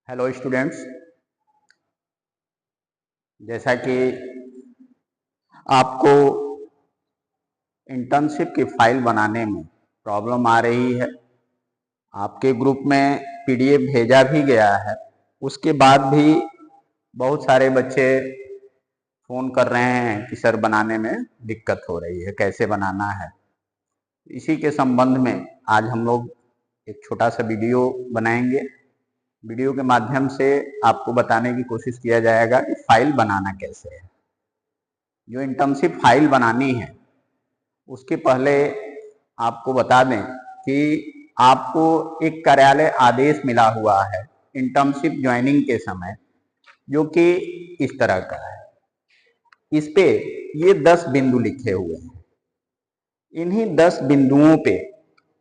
Hello students, जैसा कि आपको इंटर्नशिप की फाइल बनाने में प्रॉब्लम आ रही है, आपके ग्रुप में पीडीएफ भेजा भी गया है। उसके बाद भी बहुत सारे बच्चे फ़ोन कर रहे हैं कि सर बनाने में दिक्कत हो रही है, कैसे बनाना है। इसी के संबंध में आज हम लोग एक छोटा सा वीडियो बनाएंगे। वीडियो के माध्यम से आपको बताने की कोशिश किया जाएगा कि फाइल बनाना कैसे है। जो इंटर्नशिप फाइल बनानी है उसके पहले आपको बता दें कि आपको एक कार्यालय आदेश मिला हुआ है इंटर्नशिप ज्वाइनिंग के समय, जो कि इस तरह का है। इस पे ये 10 बिंदु लिखे हुए हैं। इन्हीं 10 बिंदुओं पे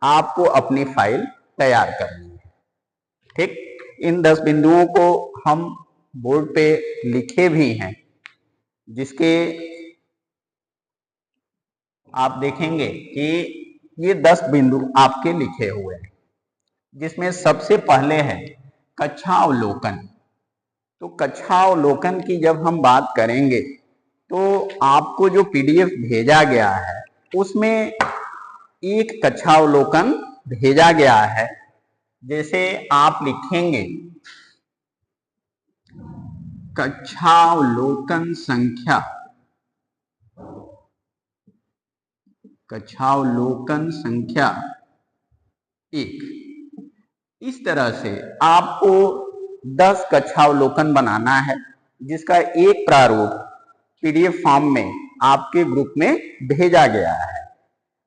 आपको अपनी फाइल तैयार करनी है। ठीक, इन 10 बिंदुओं को हम बोर्ड पे लिखे भी हैं, जिसके आप देखेंगे कि ये 10 बिंदु आपके लिखे हुए हैं, जिसमें सबसे पहले है कक्षा अवलोकन। तो कक्षा अवलोकन की जब हम बात करेंगे तो आपको जो पीडीएफ भेजा गया है उसमें एक कक्षा अवलोकन भेजा गया है। जैसे आप लिखेंगे कक्षा अवलोकन संख्या, कक्षावलोकन संख्या 1। इस तरह से आपको 10 कक्षावलोकन बनाना है, जिसका एक प्रारूप पीडीएफ फॉर्म में आपके ग्रुप में भेजा गया है।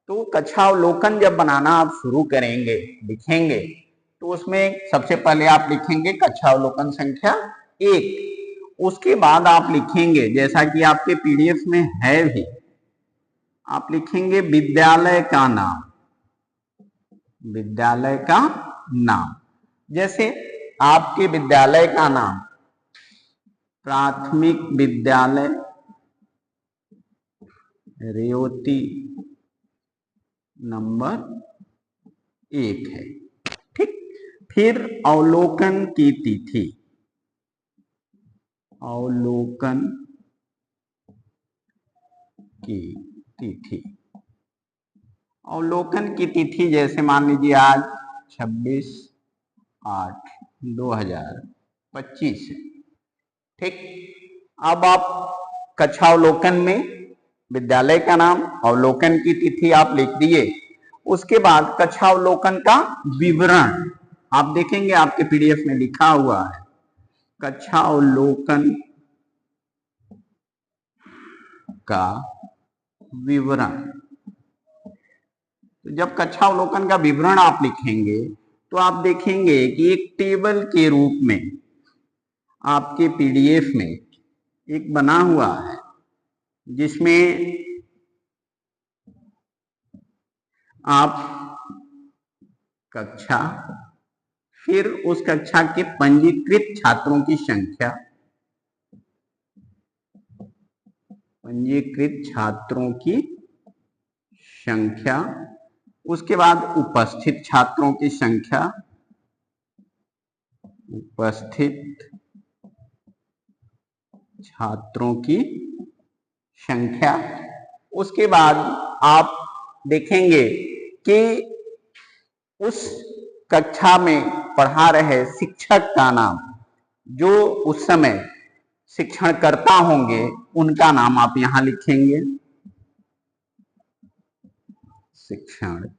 तो कक्षावलोकन जब बनाना आप शुरू करेंगे, लिखेंगे, तो उसमें सबसे पहले आप लिखेंगे कक्षावलोकन संख्या 1। उसके बाद आप लिखेंगे, जैसा कि आपके पीडीएफ में है भी, आप लिखेंगे विद्यालय का नाम। विद्यालय का नाम, जैसे आपके विद्यालय का नाम प्राथमिक विद्यालय रेवती नंबर 1 है। ठीक, फिर अवलोकन की तिथि, अवलोकन की तिथि, अवलोकन की तिथि जैसे मान लीजिए आज 26/8/2025 है। ठीक, अब आप कक्षावलोकन में विद्यालय का नाम, अवलोकन की तिथि आप लिख दिए। उसके बाद कक्षावलोकन का विवरण आप देखेंगे आपके पीडीएफ में लिखा हुआ है कक्षावलोकन का विवरण। तो जब कक्षावलोकन का विवरण आप लिखेंगे तो आप देखेंगे कि एक टेबल के रूप में आपके पीडीएफ में एक बना हुआ है, जिसमें आप कक्षा, फिर उस कक्षा के पंजीकृत छात्रों की संख्या, पंजीकृत छात्रों की संख्या, उसके बाद उपस्थित छात्रों की संख्या, उपस्थित छात्रों की संख्या। उसके बाद आप देखेंगे कि उस कक्षा में पढ़ा रहे शिक्षक का नाम, जो उस समय शिक्षणकर्ता होंगे उनका नाम आप यहां लिखेंगे, शिक्षणकर्ता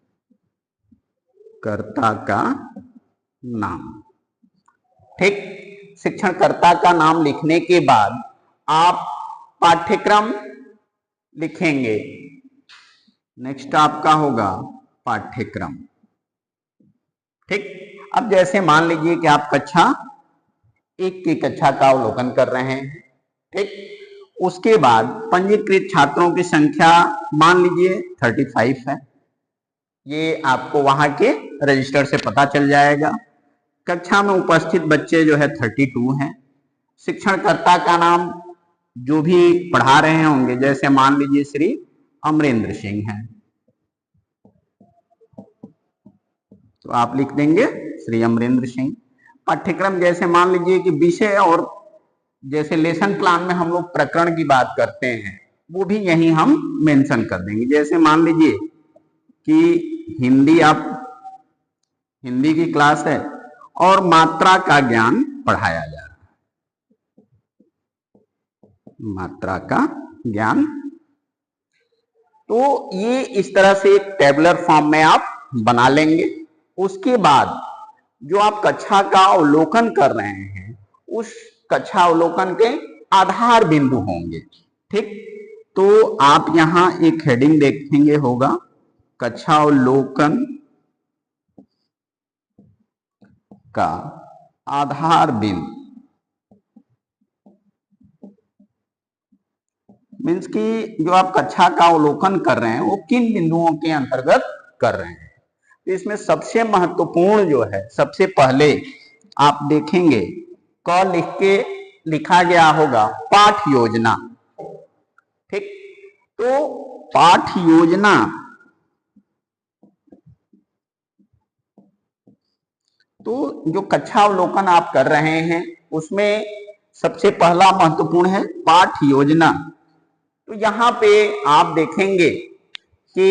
का नाम। ठीक, शिक्षणकर्ता का नाम लिखने के बाद आप पाठ्यक्रम लिखेंगे। नेक्स्ट आपका होगा पाठ्यक्रम। ठीक, अब जैसे मान लीजिए कि आप कक्षा 1 की कक्षा का अवलोकन कर रहे हैं। ठीक, उसके बाद पंजीकृत छात्रों की संख्या मान लीजिए 35 है। ये आपको वहां के रजिस्टर से पता चल जाएगा। कक्षा में उपस्थित बच्चे जो है 32 हैं। शिक्षणकर्ता का नाम जो भी पढ़ा रहे होंगे, जैसे मान लीजिए श्री अमरेंद्र सिंह हैं, तो आप लिख देंगे श्री अमरेंद्र सिंह। पाठ्यक्रम जैसे मान लीजिए कि विषय और जैसे लेसन प्लान में हम लोग प्रकरण की बात करते हैं, वो भी यही हम मेंशन कर देंगे। जैसे मान लीजिए कि हिंदी की क्लास है और मात्रा का ज्ञान पढ़ाया जा रहा है, मात्रा का ज्ञान। तो ये इस तरह से एक टेबुलर फॉर्म में आप बना लेंगे। उसके बाद जो आप कक्षा का अवलोकन कर रहे हैं, उस कक्षा अवलोकन के आधार बिंदु होंगे। ठीक, तो आप यहां एक हेडिंग देखेंगे होगा, कक्षा अवलोकन का आधार बिंदु। मीन्स कि जो आप कक्षा का अवलोकन कर रहे हैं वो किन बिंदुओं के अंतर्गत कर रहे हैं। तो इसमें सबसे महत्वपूर्ण जो है, सबसे पहले आप देखेंगे क लिख के लिखा गया होगा पाठ योजना। ठीक, तो पाठ योजना तो जो कक्षा अवलोकन आप कर रहे हैं उसमें सबसे पहला महत्वपूर्ण है पाठ योजना। तो यहां पे आप देखेंगे कि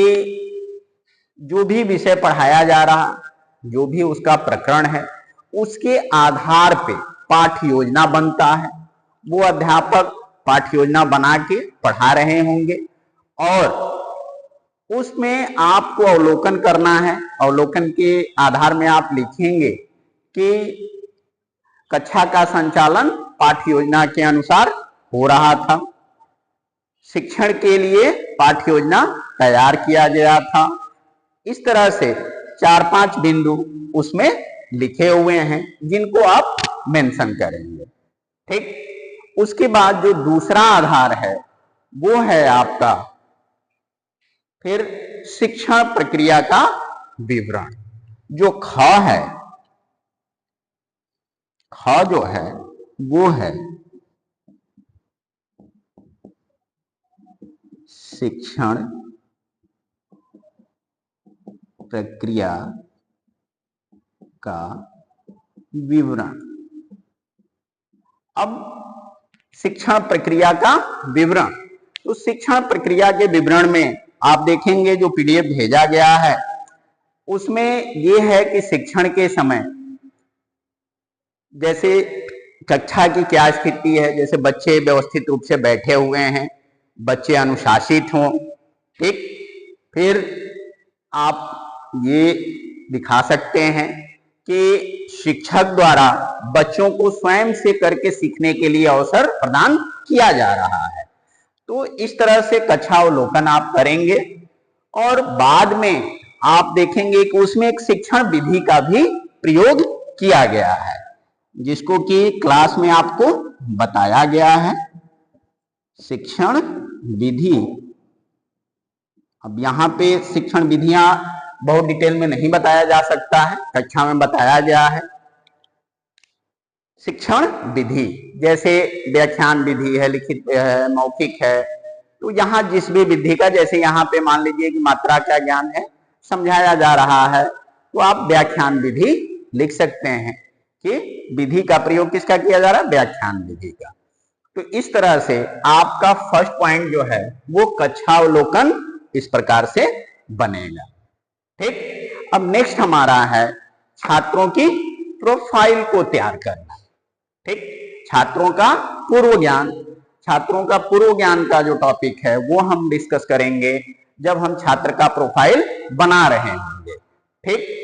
जो भी विषय पढ़ाया जा रहा, जो भी उसका प्रकरण है, उसके आधार पे पाठ योजना बनता है। वो अध्यापक पाठ योजना बना के पढ़ा रहे होंगे और उसमें आपको अवलोकन करना है। अवलोकन के आधार में आप लिखेंगे कि कक्षा का संचालन पाठ योजना के अनुसार हो रहा था, शिक्षण के लिए पाठ योजना तैयार किया गया था। इस तरह से 4-5 बिंदु उसमें लिखे हुए हैं जिनको आप मेंशन करेंगे। ठीक, उसके बाद जो दूसरा आधार है वो है आपका फिर शिक्षण प्रक्रिया का विवरण। जो ख है, ख जो है वो है शिक्षण प्रक्रिया का विवरण। अब शिक्षण प्रक्रिया का विवरण, तो शिक्षण प्रक्रिया के विवरण में आप देखेंगे जो पीडीएफ भेजा गया है उसमें यह है कि शिक्षण के समय जैसे कक्षा की क्या स्थिति है, जैसे बच्चे व्यवस्थित रूप से बैठे हुए हैं, बच्चे अनुशासित हों। ठीक, फिर आप ये दिखा सकते हैं कि शिक्षक द्वारा बच्चों को स्वयं से करके सीखने के लिए अवसर प्रदान किया जा रहा है। तो इस तरह से कक्षा अवलोकन आप करेंगे और बाद में आप देखेंगे कि उसमें एक शिक्षण विधि का भी प्रयोग किया गया है जिसको कि क्लास में आपको बताया गया है, शिक्षण विधि। अब यहाँ पे शिक्षण विधियां बहुत डिटेल में नहीं बताया जा सकता है, कक्षा में बताया गया है। शिक्षण विधि जैसे व्याख्यान विधि है, लिखित है, मौखिक है। तो यहाँ जिस भी विधि का, जैसे यहाँ पे मान लीजिए कि मात्रा का ज्ञान है, समझाया जा रहा है, तो आप व्याख्यान विधि लिख सकते हैं कि विधि का प्रयोग किसका किया जा रहा है, व्याख्यान विधि का। तो इस तरह से आपका फर्स्ट पॉइंट जो है वो कक्षावलोकन इस प्रकार से बनेगा। ठीक, अब नेक्स्ट हमारा है छात्रों की प्रोफाइल को तैयार करना। ठीक, छात्रों का पूर्व ज्ञान, छात्रों का पूर्व ज्ञान का जो टॉपिक है वो हम डिस्कस करेंगे जब हम छात्र का प्रोफाइल बना रहे होंगे। ठीक,